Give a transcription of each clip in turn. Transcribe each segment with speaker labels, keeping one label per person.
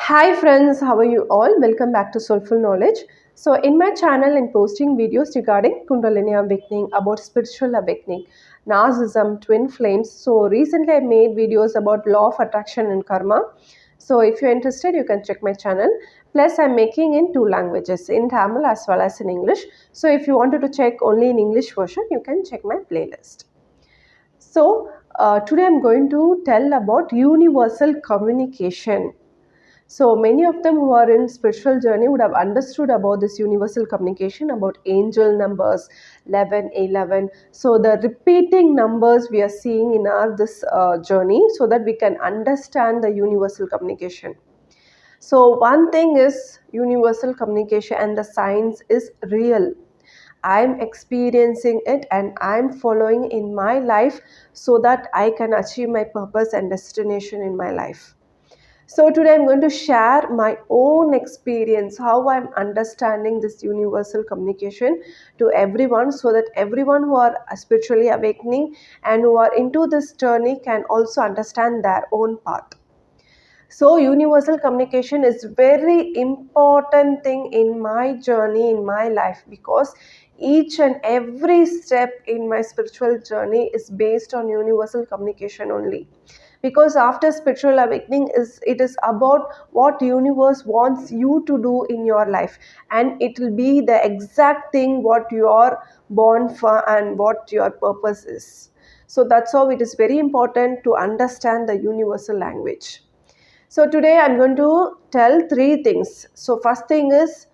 Speaker 1: Hi friends, how are you all? Welcome back to Soulful Knowledge. So in my channel I'm posting videos regarding Kundalini awakening, about spiritual awakening, narcissism, twin flames. So recently I made videos about law of attraction and karma. So if you're interested, you can check my channel. Plus I'm making in two languages, in Tamil as well as in English. So if you wanted to check only in English version, you can check my playlist. So today I'm going to tell about universal communication. So many of them who are in spiritual journey would have understood about this universal communication, about angel numbers 11, 11. So the repeating numbers we are seeing in our this journey, so that we can understand the universal communication. So one thing is universal communication and the science is real. I'm experiencing it and I'm following in my life so that I can achieve my purpose and destination in my life. So today I'm going to share my own experience, how I'm understanding this universal communication to everyone, so that everyone who are spiritually awakening and who are into this journey can also understand their own path. So universal communication is very important thing in my journey, in my life, because each and every step in my spiritual journey is based on universal communication only. Because after spiritual awakening, it is about what universe wants you to do in your life, and it will be the exact thing what you are born for and what your purpose is. So that's how it is very important to understand the universal language. So today I'm going to tell three things. So first thing is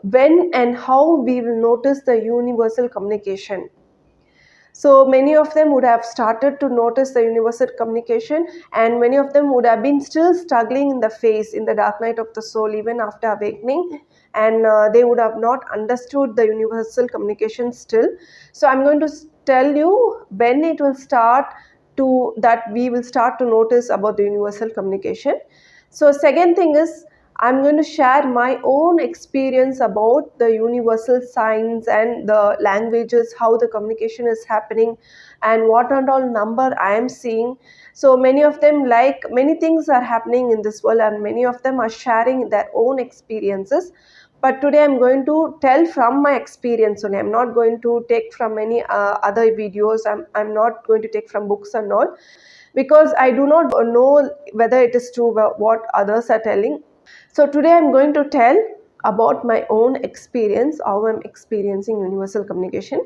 Speaker 1: when and how we will notice the universal communication. So many of them would have started to notice the universal communication, and many of them would have been still struggling in the phase, in the dark night of the soul, even after awakening, and they would have not understood the universal communication still. So I'm going to tell you when it will start, to that we will start to notice about the universal communication. So second thing is I'm going to share my own experience about the universal signs and the languages, how the communication is happening, and what and all number I am seeing. So many of them, like many things are happening in this world, and many of them are sharing their own experiences. But today I'm going to tell from my experience only. I'm not going to take from any other videos. I'm not going to take from books and all, because I do not know whether it is true what others are telling. So today I'm going to tell about my own experience, how I'm experiencing universal communication.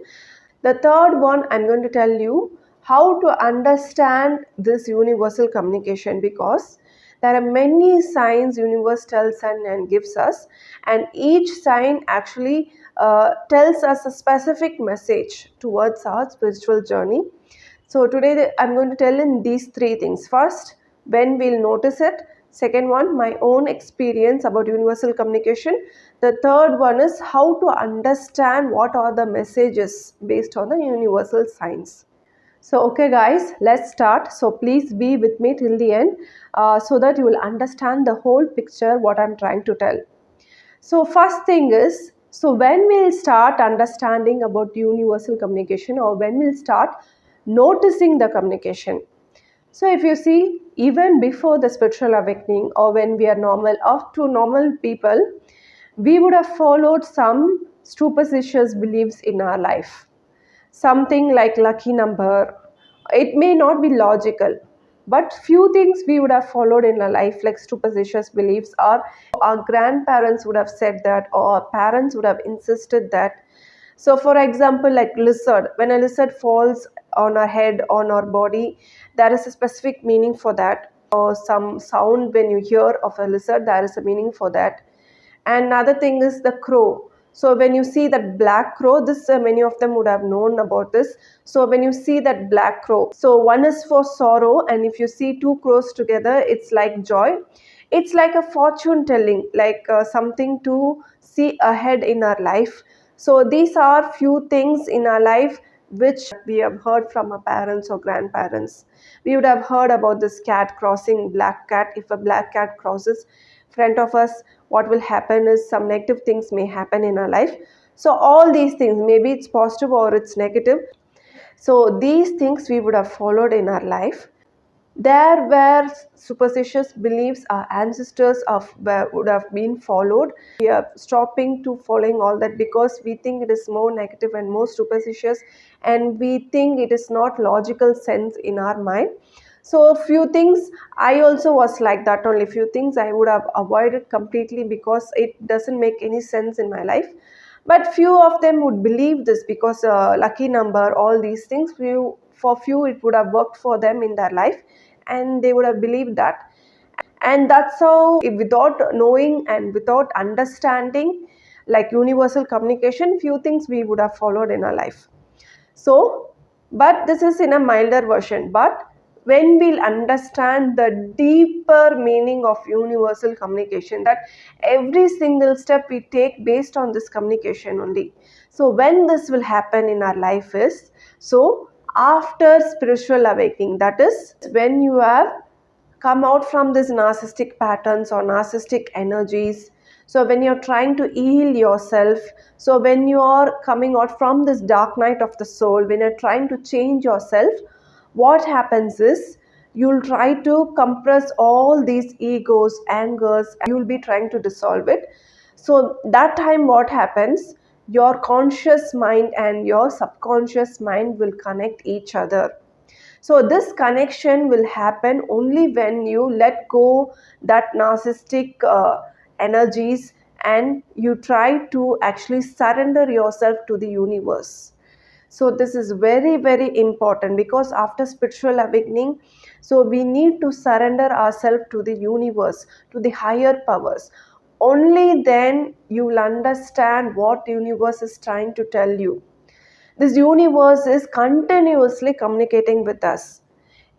Speaker 1: The third one, I'm going to tell you how to understand this universal communication, because there are many signs universe tells and gives us, and each sign actually tells us a specific message towards our spiritual journey. So today I'm going to tell in these three things. First, when we'll notice it. Second one, my own experience about universal communication. The third one is how to understand what are the messages based on the universal signs. So okay guys, let's start. So please be with me till the end, so that you will understand the whole picture what I'm trying to tell. So first thing is, so when we'll start understanding about universal communication, or when we'll start noticing the communication. So if you see, even before the spiritual awakening, or when we are normal, up to normal people, we would have followed some superstitious beliefs in our life. Something like lucky number. It may not be logical, but few things we would have followed in our life, like superstitious beliefs, or our grandparents would have said that, or our parents would have insisted that. So for example, like lizard, when a lizard falls on our head, on our body, there is a specific meaning for that. Or some sound when you hear of a lizard, there is a meaning for that. And another thing is the crow. So when you see that black crow, this many of them would have known about this. So when you see that black crow, so one is for sorrow, and if you see two crows together, it's like joy. It's like a fortune telling, like something to see ahead in our life. So these are few things in our life which we have heard from our parents or grandparents. We would have heard about this cat crossing, black cat. If a black cat crosses front of us, what will happen is some negative things may happen in our life. So all these things, maybe it's positive or it's negative. So these things we would have followed in our life. There were superstitious beliefs our ancestors would have been followed. We are stopping to following all that because we think it is more negative and more superstitious, and we think it is not logical sense in our mind. So few things I also was like that only. Few things I would have avoided completely because it doesn't make any sense in my life. But few of them would believe this because lucky number, all these things. For few it would have worked for them in their life, and they would have believed that. And that's how, without knowing and without understanding, like universal communication, few things we would have followed in our life. So, but this is in a milder version. But when we'll understand the deeper meaning of universal communication, that every single step we take based on this communication only. So when this will happen in our life is, so after spiritual awakening, that is when you have come out from these narcissistic patterns or narcissistic energies. So when you're trying to heal yourself, so when you are coming out from this dark night of the soul, when you're trying to change yourself, what happens is you'll try to compress all these egos, angers, you'll be trying to dissolve it. So that time what happens, your conscious mind and your subconscious mind will connect each other. So this connection will happen only when you let go that narcissistic energies, and you try to actually surrender yourself to the universe. So this is very very important, because after spiritual awakening, so we need to surrender ourselves to the universe, to the higher powers. Only then you will understand what universe is trying to tell you. This universe is continuously communicating with us.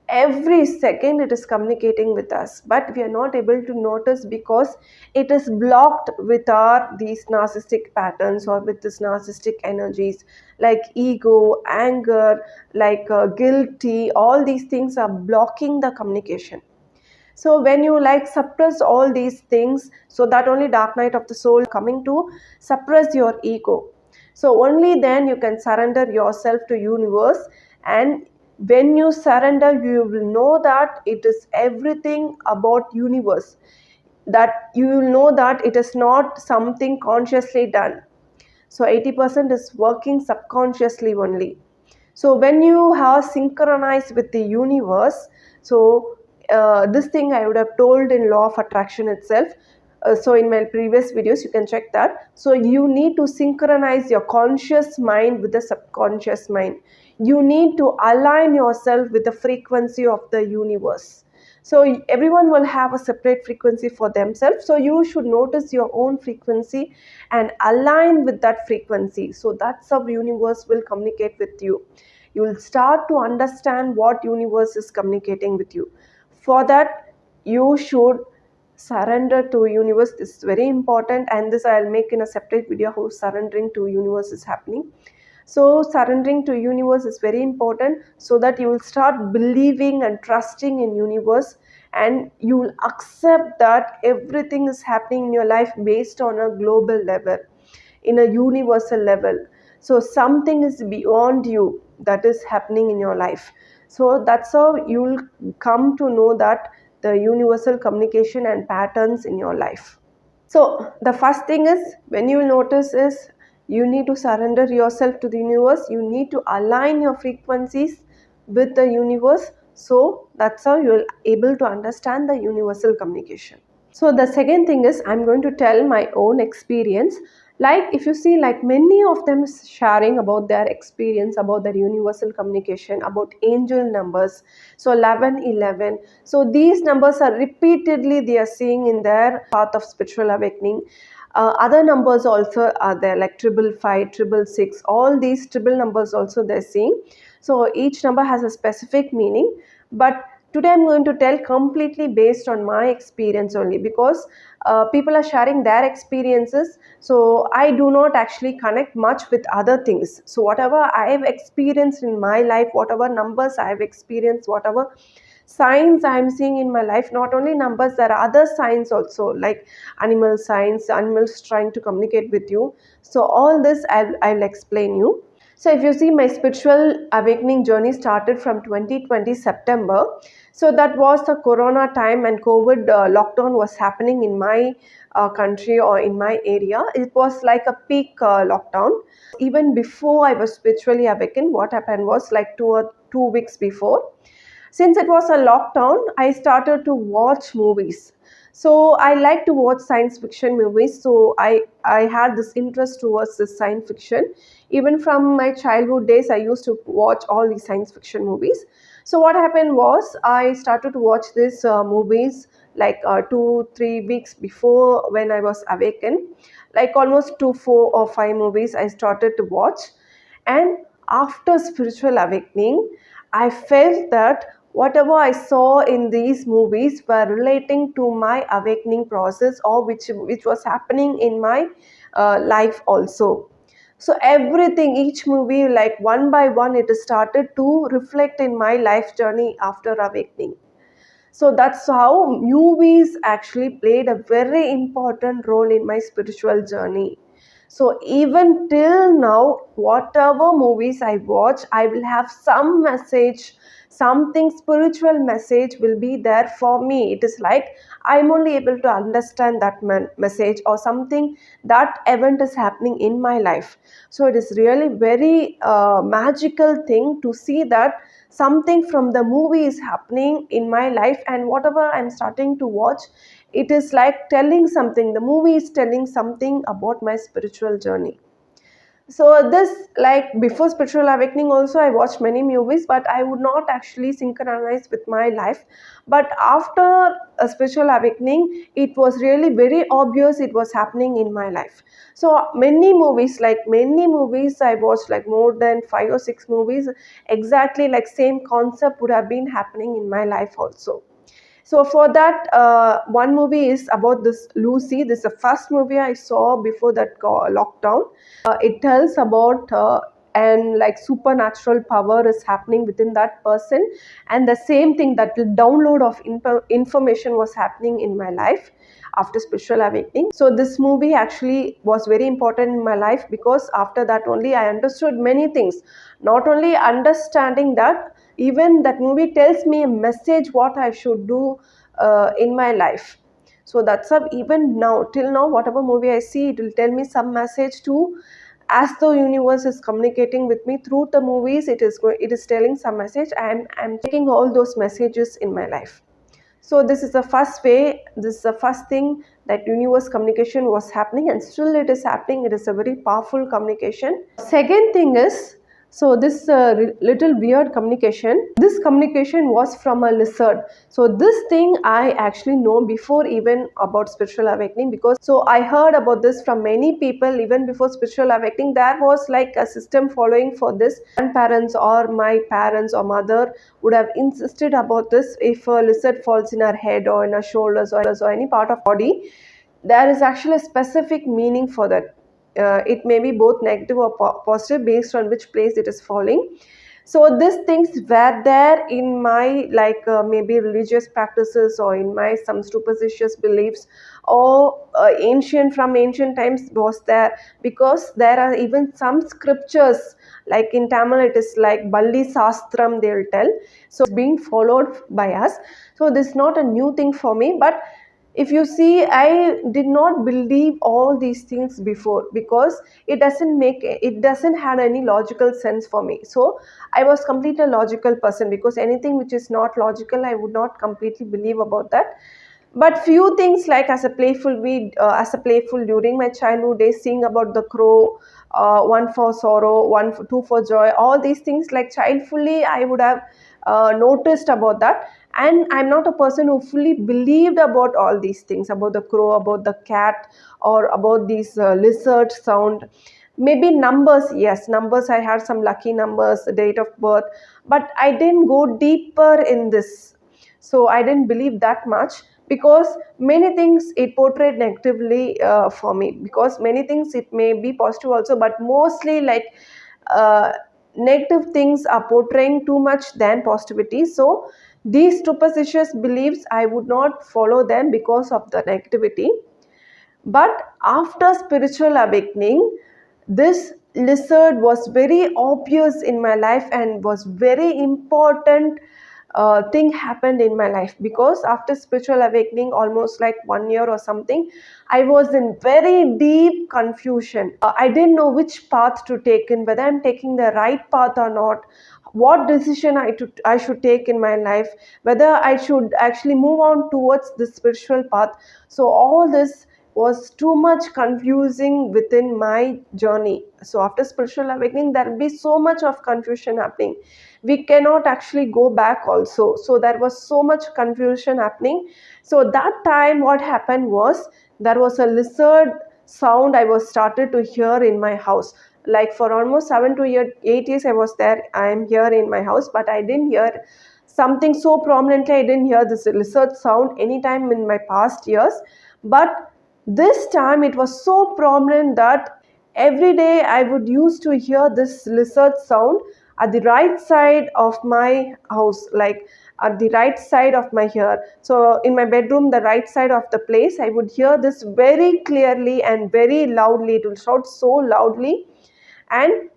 Speaker 1: Every second it is communicating with us, but we are not able to notice because it is blocked with our these narcissistic patterns or with this narcissistic energies like ego, anger, like guilty. All these things are blocking the communication. So when you like suppress all these things, so that only dark night of the soul coming to suppress your ego. So only then you can surrender yourself to universe. And when you surrender, you will know that it is everything about universe, that you will know that it is not something consciously done. So 80% is working subconsciously only. So when you have synchronized with the universe, so this thing I would have told in law of attraction itself. So in my previous videos you can check that. So you need to synchronize your conscious mind with the subconscious mind. You need to align yourself with the frequency of the universe. So everyone will have a separate frequency for themselves, so you should notice your own frequency and align with that frequency. So that's how universe will communicate with you. You will start to understand what universe is communicating with you. For that, you should surrender to universe. This is very important, and this I'll make in a separate video how surrendering to universe is happening. So surrendering to universe is very important, so that you will start believing and trusting in universe, and you will accept that everything is happening in your life based on a global level, in a universal level. So something is beyond you that is happening in your life. So that's how you will come to know that the universal communication and patterns in your life. So the first thing is, when you notice is, you need to surrender yourself to the universe. You need to align your frequencies with the universe. So that's how you will able to understand the universal communication. So the second thing is, I'm going to tell my own experience. Like if you see, like many of them sharing about their experience about their universal communication, about angel numbers. So 1111. So these numbers are repeatedly they are seeing in their path of spiritual awakening. Other numbers also are there, like 555, 666. All these triple numbers also they're seeing. So each number has a specific meaning. But today I'm going to tell completely based on my experience only, because people are sharing their experiences. So I do not actually connect much with other things. So whatever I have experienced in my life, whatever numbers I have experienced, whatever signs I am seeing in my life, not only numbers, there are other signs also, like animal signs, animals trying to communicate with you. So all this I'll explain you. So if you see, my spiritual awakening journey started from 2020 September. So that was the corona time, and COVID lockdown was happening in my country or in my area. It was like a peak lockdown. Even before I was spiritually awakened, what happened was like 2 weeks before, since it was a lockdown, I started to watch movies. So I like to watch science fiction movies. So I had this interest towards this science fiction. Even from my childhood days, I used to watch all these science fiction movies. So what happened was I started to watch these movies like 2 3 weeks before when I was awakened. Like almost 2 4 or 5 movies I started to watch. And after spiritual awakening, I felt that whatever I saw in these movies were relating to my awakening process, or which was happening in my life also. So everything, each movie, like one by one, it started to reflect in my life journey after awakening. So that's how movies actually played a very important role in my spiritual journey. So even till now, whatever movies I watch, I will have some message, something spiritual message will be there for me. It is like I'm only able to understand that message or something, that event is happening in my life. So it is really very magical thing to see that something from the movie is happening in my life, and whatever I'm starting to watch, it is like telling something, the movie is telling something about my spiritual journey. So this, like before spiritual awakening also, I watched many movies, but I would not actually synchronize with my life. But after a spiritual awakening, it was really very obvious it was happening in my life. So many movies I watched, like more than 5 or 6 movies, exactly like same concept would have been happening in my life also. So for that, one movie is about this Lucy. This is the first movie I saw before that lockdown. It tells about and like supernatural power is happening within that person, and the same thing, that download of information was happening in my life after spiritual awakening. So this movie actually was very important in my life, because after that only I understood many things. Not only understanding that, even that movie tells me a message what I should do in my life. So that's how even now, till now, whatever movie I see, it will tell me some message too, as the universe is communicating with me through the movies. It is telling some message. I'm taking all those messages in my life. So this is the first way, this is the first thing, that universe communication was happening, and still it is happening. It is a very powerful communication. Second thing is, so this little weird communication, this communication was from a lizard. So this thing I actually know before even about spiritual awakening, because so I heard about this from many people. Even before spiritual awakening, there was like a system following for this. Grandparents or my parents or mother would have insisted about this. If a lizard falls in our head or in our shoulders or any part of body, there is actually a specific meaning for that. It may be both negative or positive based on which place it is falling. So these things were there in my, like maybe religious practices, or in my some superstitious beliefs, or ancient times was there, because there are even some scriptures, like in Tamil it is like Balli Sastram, they will tell. So it's being followed by us. So this is not a new thing for me. But if you see, I did not believe all these things before, because it doesn't have any logical sense for me. So I was completely a logical person, because anything which is not logical, I would not completely believe about that. But few things, like as a playful during my childhood days, seeing about the crow, one for sorrow, two for joy, all these things, like childfully I would have noticed about that. And I'm not a person who fully believed about all these things, about the crow, about the cat, or about these lizard sound. Maybe numbers, yes, numbers, I had some lucky numbers, date of birth, but I didn't go deeper in this. So I didn't believe that much, because many things it portrayed negatively for me. Because many things it may be positive also, but mostly like uh, negative things are portraying too much than positivity. So these superstitious beliefs, I would not follow them because of the negativity. But after spiritual awakening, this lizard was very obvious in my life and was very important thing happened in my life, because after spiritual awakening almost like 1 year or something, I was in very deep confusion. I didn't know which path to take in, whether I'm taking the right path or not, what decision I should take in my life, whether I should actually move on towards the spiritual path. So all this was too much confusing within my journey. So after spiritual awakening, there will be so much of confusion happening. We cannot actually go back also. So there was so much confusion happening. So that time what happened was, there was a lizard sound I was started to hear in my house. Like for almost 8 years I was there, I am here in my house, but I didn't hear something so prominently. I didn't hear this lizard sound anytime in my past years, but this time it was so prominent that every day I would used to hear this lizard sound at the right side of my house, like at the right side of my ear. So in my bedroom, the right side of the place, I would hear this very clearly and very loudly. It will shout so loudly. And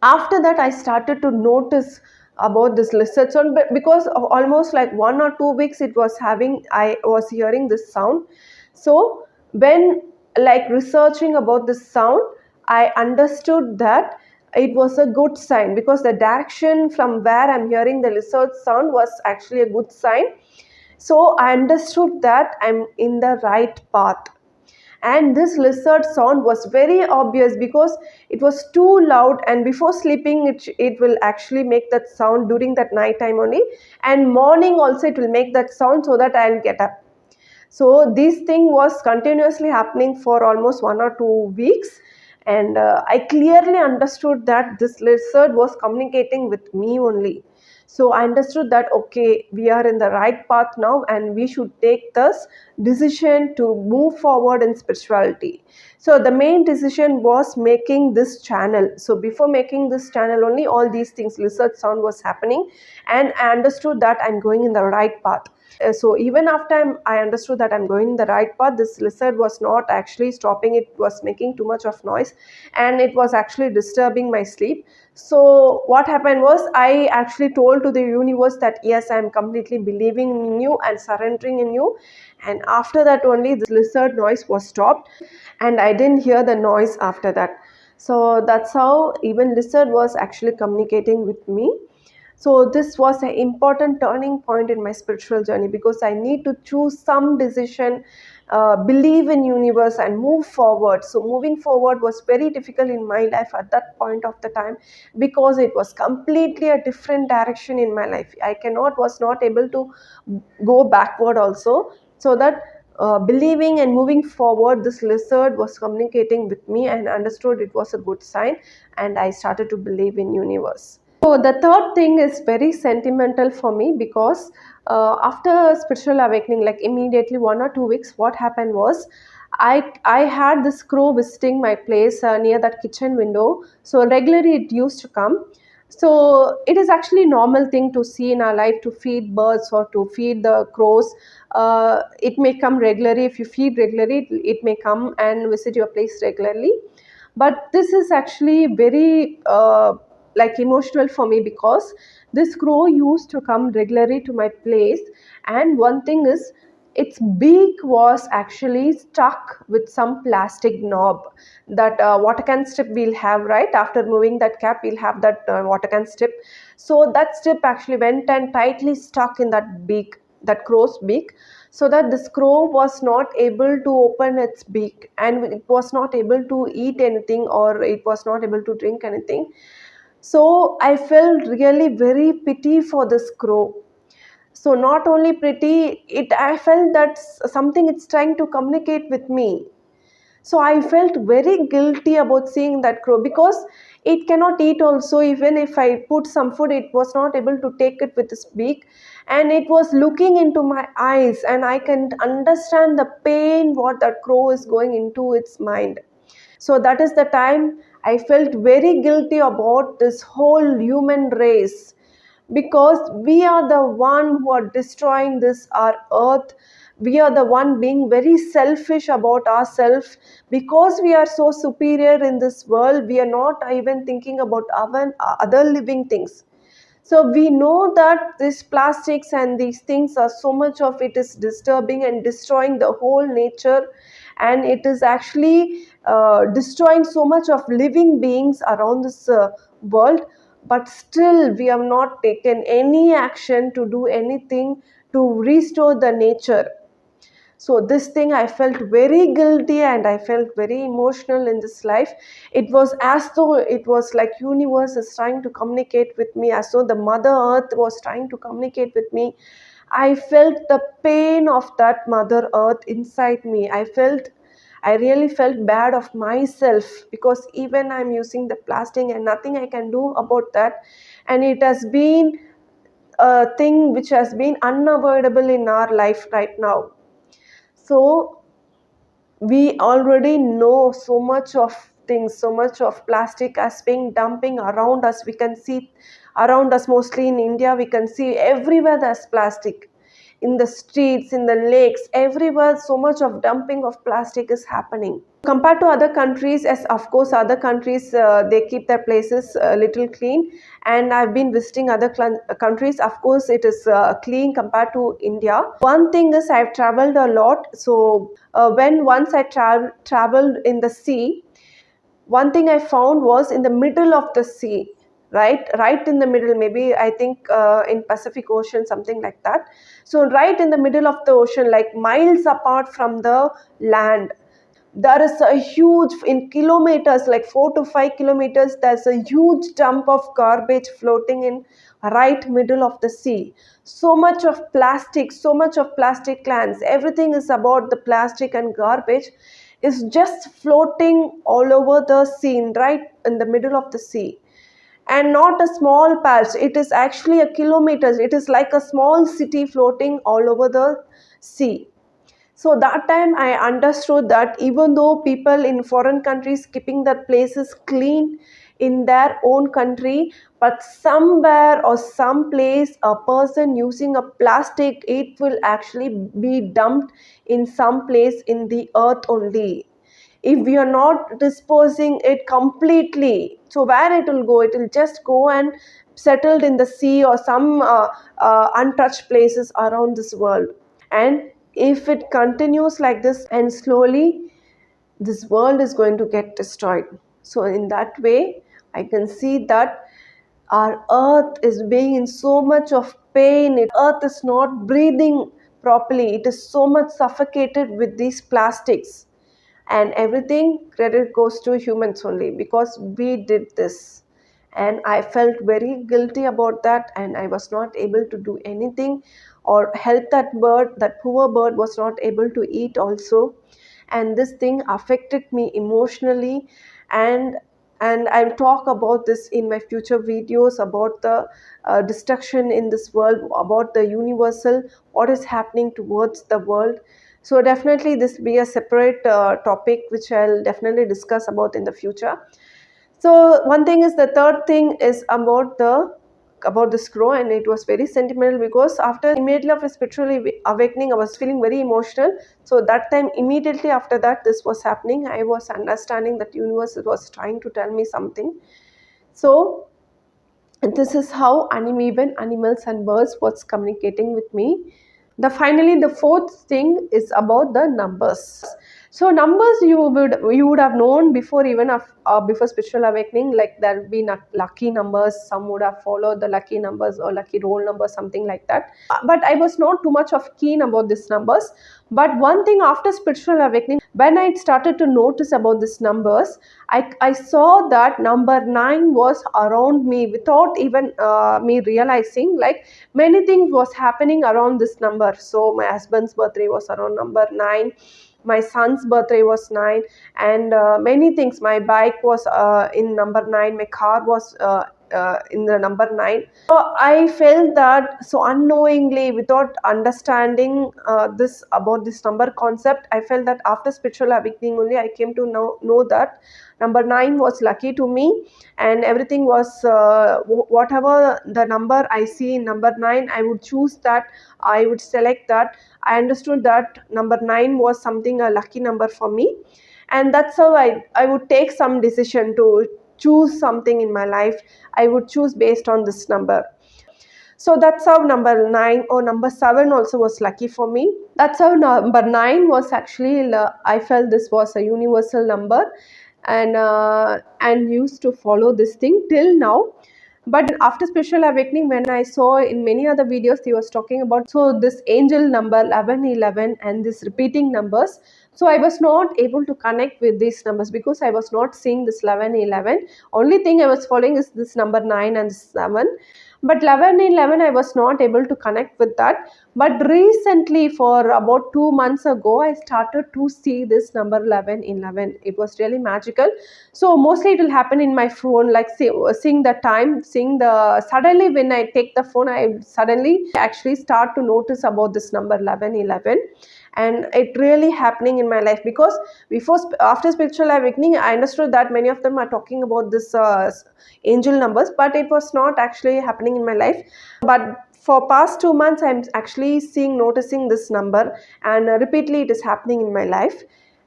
Speaker 1: after that, I started to notice about this lizard sound, but because of almost like 1 or 2 weeks it was having, I was hearing this sound. So when like researching about this sound, I understood that it was a good sign, because the direction from where I'm hearing the lizard sound was actually a good sign. So I understood that I'm in the right path. And this lizard sound was very obvious because it was too loud, and before sleeping it will actually make that sound during that night time only, and morning also it will make that sound, so that I'll get up. So this thing was continuously happening for almost 1 or 2 weeks, and I clearly understood that this lizard was communicating with me only. So I understood that okay, we are in the right path now, and we should take this decision to move forward in spirituality. So the main decision was making this channel. So before making this channel only, all these things, lizard sound was happening, and I understood that I'm going in the right path. So even after I understood that I'm going in the right path, this lizard was not actually stopping. It was making too much of noise, and it was actually disturbing my sleep. So what happened was, I actually told to the universe that yes, I'm completely believing in you and surrendering in you. And after that only, this lizard noise was stopped, and I didn't hear the noise after that. So that's how even lizard was actually communicating with me. So this was an important turning point in my spiritual journey, because I need to choose some decision, believe in universe and move forward. So moving forward was very difficult in my life at that point of the time, because it was completely a different direction in my life. I cannot was not able to go backward also. So that believing and moving forward, this lizard was communicating with me, and understood it was a good sign, and I started to believe in universe. So the third thing is very sentimental for me, because after spiritual awakening, like immediately 1 or 2 weeks, what happened was, I had this crow visiting my place near that kitchen window. So regularly it used to come. So it is actually normal thing to see in our life, to feed birds or to feed the crows. It may come regularly. If you feed regularly, it may come and visit your place regularly. But this is actually very like emotional for me, because this crow used to come regularly to my place. And one thing is, its beak was actually stuck with some plastic knob, that water can strip we'll have, right after moving that cap, we'll have that water can strip. So that strip actually went and tightly stuck in that beak, that crow's beak, so that this crow was not able to open its beak, and it was not able to eat anything, or it was not able to drink anything. So I felt really very pity for this crow. So not only pretty, it I felt that something it's trying to communicate with me. So I felt very guilty about seeing that crow, because it cannot eat also. Even if I put some food, it was not able to take it with its beak, and it was looking into my eyes, and I can understand the pain what that crow is going into its mind. So that is the time I felt very guilty about this whole human race, because we are the one who are destroying this our earth. we are the one being very selfish about ourselves. Because we are so superior in this world, we are not even thinking about our other living things. So we know that these plastics and these things are so much of it is disturbing and destroying the whole nature, and it is actually destroying so much of living beings around this world. But still we have not taken any action to do anything to restore the nature. So this thing I felt very guilty and I felt very emotional in this life. It was as though it was like universe is trying to communicate with me, as though the mother earth was trying to communicate with me. I felt the pain of that mother earth inside me. I really felt bad of myself, because even I'm using the plastic and nothing I can do about that. And it has been a thing which has been unavoidable in our life right now. So we already know so much of things, so much of plastic as being dumping around us. We can see around us, mostly in India, we can see everywhere there's plastic, in the streets, in the lakes, everywhere. So much of dumping of plastic is happening compared to other countries. As of course other countries, they keep their places a little clean, and I've been visiting other countries. Of course it is clean compared to India. One thing is I've traveled a lot. So when once I traveled in the sea, one thing I found was in the middle of the sea, right in the middle, maybe I think in Pacific Ocean, something like that. So right in the middle of the ocean, like miles apart from the land, there is a huge, in kilometers, like 4 to 5 kilometers, there's a huge dump of garbage floating in right middle of the sea. So much of plastic, so much of plastic cans, everything is about the plastic and garbage is just floating all over the scene, right in the middle of the sea. And not a small patch, it is actually a kilometers, it is like a small city floating all over the sea. So that time I understood that even though people in foreign countries keeping their places clean in their own country, but somewhere or some place a person using a plastic, it will actually be dumped in some place in the earth only. If we are not disposing it completely, so where it will go, it will just go and settled in the sea or some untouched places around this world. And if it continues like this, and slowly this world is going to get destroyed. So in that way I can see that our earth is being in so much of pain. Earth is not breathing properly, it is so much suffocated with these plastics. And everything credit goes to humans only, because we did this. And I felt very guilty about that, and I was not able to do anything or help that bird. That poor bird was not able to eat also. And this thing affected me emotionally. And I'll talk about this in my future videos about the destruction in this world, about the universal, what is happening towards the world. So definitely this be a separate topic which I'll definitely discuss about in the future. So one thing is, the third thing is about the scroll, and it was very sentimental, because after immediately after spiritual awakening I was feeling very emotional. So that time, immediately after that this was happening, I was understanding that universe was trying to tell me something. So this is how even animals and birds was communicating with me. The fourth thing is about the numbers. So numbers, you would have known before, even before spiritual awakening, like there will be lucky numbers. Some would have followed the lucky numbers or lucky roll numbers, something like that. But I was not too much of keen about these numbers. But one thing, after spiritual awakening, when I started to notice about these numbers, I saw that number 9 was around me without even me realizing. Like, many things was happening around this number. So my husband's birthday was around number 9, my son's birthday was 9, and many things. My bike was in number 9, my car was in the number 9. So I felt that, so unknowingly, without understanding this about this number concept, I felt that after spiritual awakening only I came to know that number 9 was lucky to me, and everything was whatever the number I see in number 9, I would choose that, I would select that. I understood that number 9 was something a lucky number for me, and that's how I would take some decision to choose something in my life. I would choose based on this number. So that's how number 9 or number 7 also was lucky for me. That's how number 9 was actually, I felt this was a universal number, and used to follow this thing till now. But after spiritual awakening, when I saw in many other videos, he was talking about, so this angel number 1111 and this repeating numbers. So I was not able to connect with these numbers because I was not seeing this 1111. Only thing I was following is this number 9 and 7. But 1111, I was not able to connect with that. But recently, for about 2 months ago, I started to see this number 1111. It was really magical. So mostly it will happen in my phone, like seeing the time, seeing the, suddenly when I take the phone, I suddenly actually start to notice about this number 1111. And it really happening in my life, because after spiritual awakening, I understood that many of them are talking about this angel numbers, but it was not actually happening in my life. But for past 2 months, I'm actually noticing this number, and repeatedly it is happening in my life.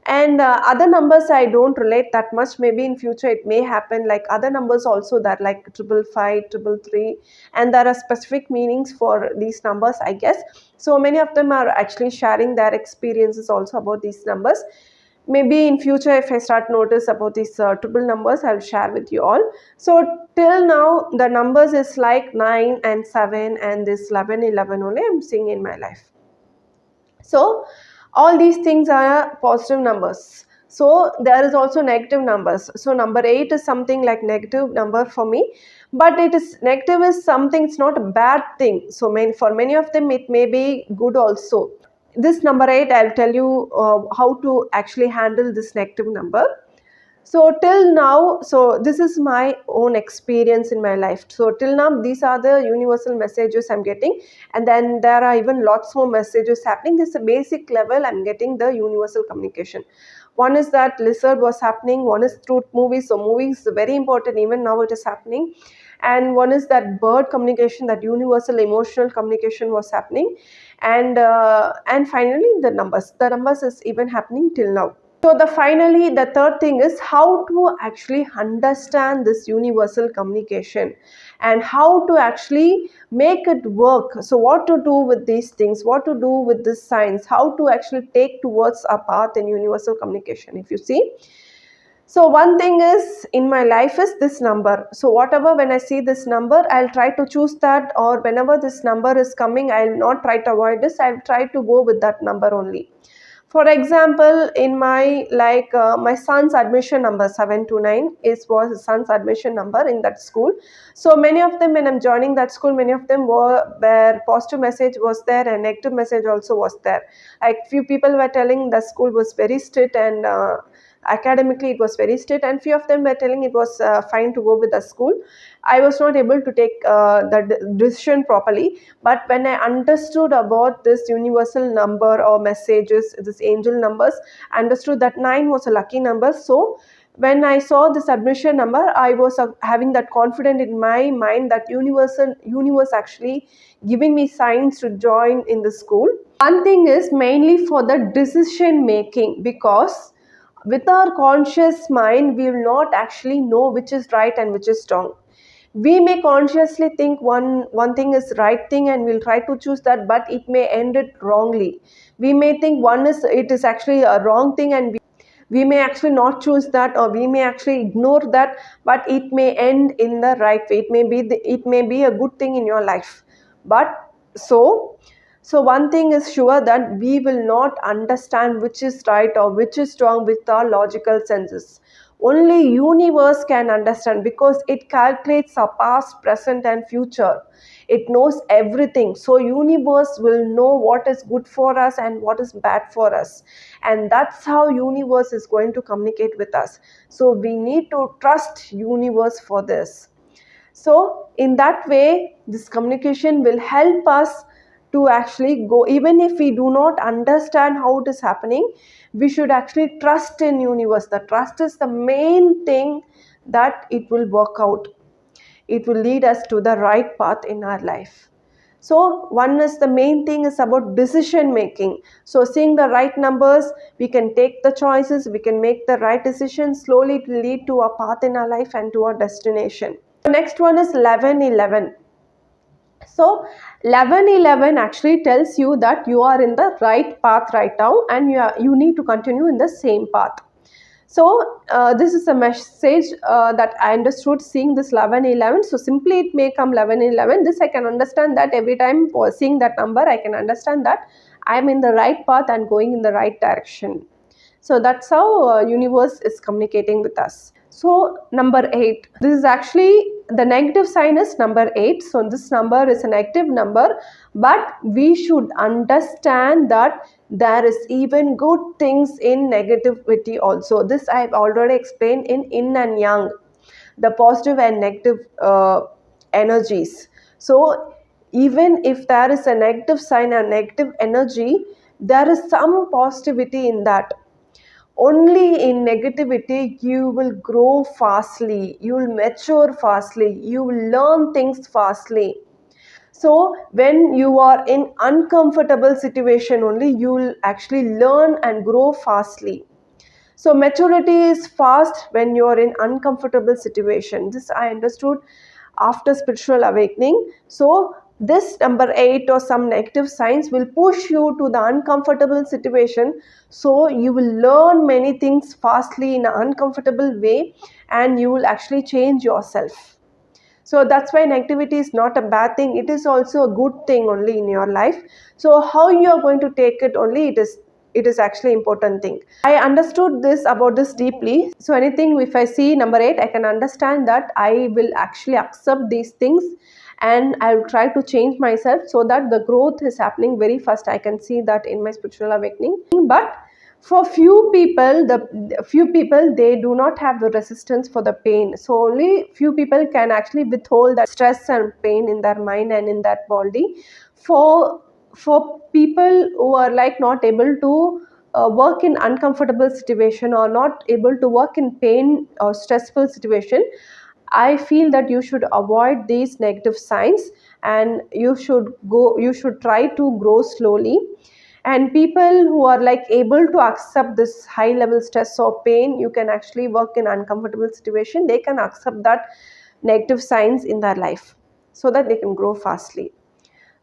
Speaker 1: And other numbers I don't relate that much. Maybe in future it may happen, like other numbers also, that like 555, 333, and there are specific meanings for these numbers, I guess. So many of them are actually sharing their experiences also about these numbers. Maybe in future, if I start notice about these triple numbers, I'll share with you all. So till now, the numbers is like 9 and 7 and this 1111 only I'm seeing in my life. So all these things are positive numbers. So there is also negative numbers. So number 8 is something like negative number for me, but it is negative is something, it's not a bad thing. So for many of them it may be good also. This number 8, I'll tell you how to actually handle this negative number. So till now, so this is my own experience in my life. So till now, these are the universal messages I'm getting, and then there are even lots more messages happening. This is a basic level I'm getting the universal communication. One is that lizard was happening, one is through movies. So movies is very important, even now it is happening. And one is that bird communication, that universal emotional communication was happening. And finally the numbers is even happening till now. So the third thing is how to actually understand this universal communication and how to actually make it work. So what to do with these things, what to do with this science, how to actually take towards a path in universal communication, if you see. So one thing is in my life is this number. So whatever, when I see this number, I'll try to choose that, or whenever this number is coming, I'll not try to avoid this. I'll try to go with that number only. For example, in my my son's admission number 729 was his son's admission number in that school. So many of them, when I'm joining that school, many of them were where positive message was there and negative message also was there. Like few people were telling the school was very strict, and academically it was very strict, and few of them were telling it was fine to go with the school. I was not able to take the decision properly. But when I understood about this universal number or messages, this angel numbers, I understood that 9 was a lucky number. So when I saw this admission number, I was having that confidence in my mind that universe actually giving me signs to join in the school. One thing is mainly for the decision making, because with our conscious mind we will not actually know which is right and which is wrong. We may consciously think one thing is right thing and we'll try to choose that, but it may end it wrongly. We may think it is actually a wrong thing, and we may actually not choose that, or we may actually ignore that, but it may end in the right way. It may be a good thing in your life. But so one thing is sure, that we will not understand which is right or which is wrong with our logical senses. Only universe can understand, because it calculates our past, present and future. It knows everything. So universe will know what is good for us and what is bad for us, and that's how universe is going to communicate with us. So we need to trust universe for this. So in that way, this communication will help us to actually go. Even if we do not understand how it is happening, we should actually trust in universe. The trust is the main thing, that it will work out. It will lead us to the right path in our life. So one is, the main thing is about decision making. So seeing the right numbers, we can take the choices, we can make the right decisions. Slowly it will lead to a path in our life and to our destination. The next one is 1111. So 1111 actually tells you that you are in the right path right now, and you need to continue in the same path. So this is a message that I understood seeing this 1111. So simply it may come 1111. This I can understand, that every time for seeing that number, I can understand that I am in the right path and going in the right direction. So that's how universe is communicating with us. So number 8, this is actually, the negative sign is number 8. So this number is a negative number, but we should understand that there is even good things in negativity also. This I've already explained in yin and yang, the positive and negative energies. So even if there is a negative sign and negative energy, there is some positivity in that. Only in negativity you will grow fastly, you will mature fastly, you will learn things fastly. So when you are in uncomfortable situation only, you will actually learn and grow fastly. So maturity is fast when you are in uncomfortable situation. This I understood after spiritual awakening. So this number 8 or some negative signs will push you to the uncomfortable situation. So you will learn many things fastly in an uncomfortable way, and you will actually change yourself. So that's why negativity is not a bad thing, it is also a good thing only in your life. So how you are going to take it only, it is actually important thing. I understood this about this deeply. So anything, if I see number 8, I can understand that I will actually accept these things, and I will try to change myself, so that the growth is happening very fast. I can see that in my spiritual awakening. But for few people, they do not have the resistance for the pain. So only few people can actually withhold that stress and pain in their mind and in that body. For people who are like not able to work in uncomfortable situation, or not able to work in pain or stressful situation, I feel that you should avoid these negative signs, and you should try to grow slowly. And people who are like able to accept this high level stress or pain, you can actually work in uncomfortable situation, they can accept that negative signs in their life, so that they can grow fastly.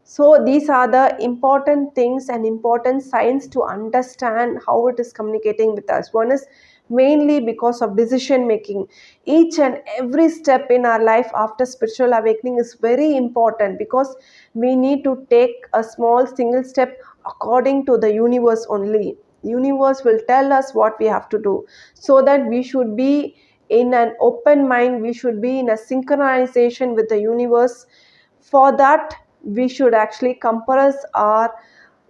Speaker 1: So these are the important things and important signs to understand how it is communicating with us. One is mainly because of decision making. Each and every step in our life after spiritual awakening is very important, because we need to take a small single step according to the universe only. Universe will tell us what we have to do, so that we should be in an open mind, we should be in a synchronization with the universe. For that, we should actually compress our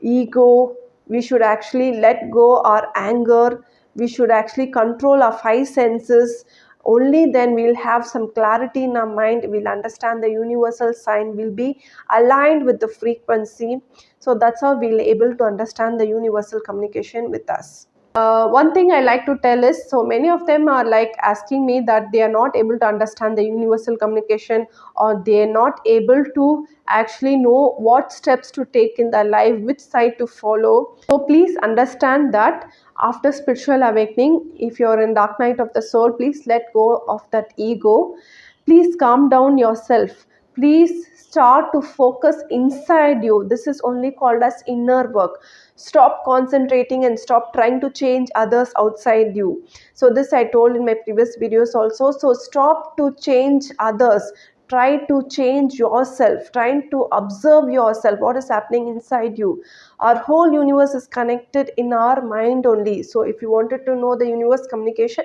Speaker 1: ego, we should actually let go our anger, we should actually control our five senses. Only then we'll have some clarity in our mind, we'll understand the universal sign, will be aligned with the frequency. So that's how we'll able to understand the universal communication with us. One thing I like to tell is, so many of them are like asking me that they are not able to understand the universal communication, or they are not able to actually know what steps to take in their life, which side to follow. So please understand that after spiritual awakening, if you're in dark night of the soul, please let go of that ego. Please calm down yourself. Please start to focus inside you. This is only called as inner work. Stop concentrating and stop trying to change others outside you. So this I told in my previous videos also. So stop to change others, try to change yourself, trying to observe yourself, what is happening inside you. Our whole universe is connected in our mind only. So if you wanted to know the universe communication,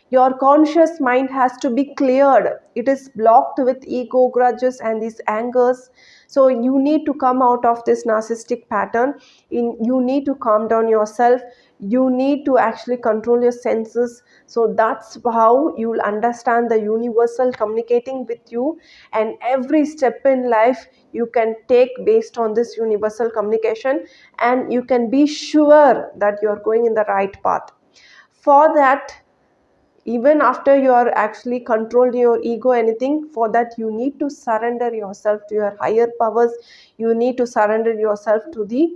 Speaker 1: your conscious mind has to be cleared. It is blocked with ego, grudges, and these angers. So you need to come out of this narcissistic pattern. You need to calm down yourself. You need to actually control your senses. So that's how you'll understand the universal communicating with you, and every step in life you can take based on this universal communication, and you can be sure that you're going in the right path. For that, even after you are actually controlled your ego, anything, for that you need to surrender yourself to your higher powers. You need to surrender yourself to the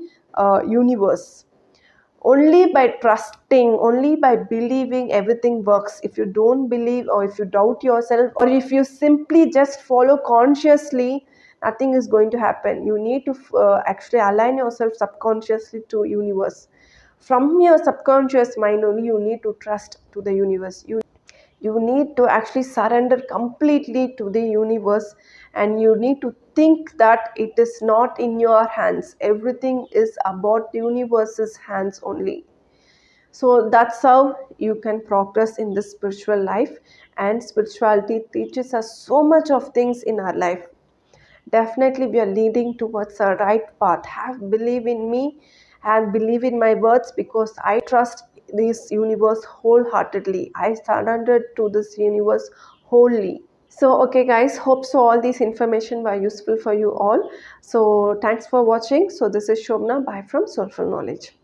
Speaker 1: universe. Only by trusting, only by believing, everything works. If you don't believe, or if you doubt yourself, or if you simply just follow consciously, nothing is going to happen. You need to actually align yourself subconsciously to universe. From your subconscious mind only, you need to trust to the universe. You need to actually surrender completely to the universe, and you need to think that it is not in your hands. Everything is about the universe's hands only. So that's how you can progress in the spiritual life, and spirituality teaches us so much of things in our life. Definitely we are leading towards a right path. Have believe in me and believe in my words, because I trust this universe wholeheartedly. I surrendered to this universe wholly. So okay guys, hope so all these information were useful for you all. So thanks for watching. So this is Shobna. Bye from Soulful Knowledge.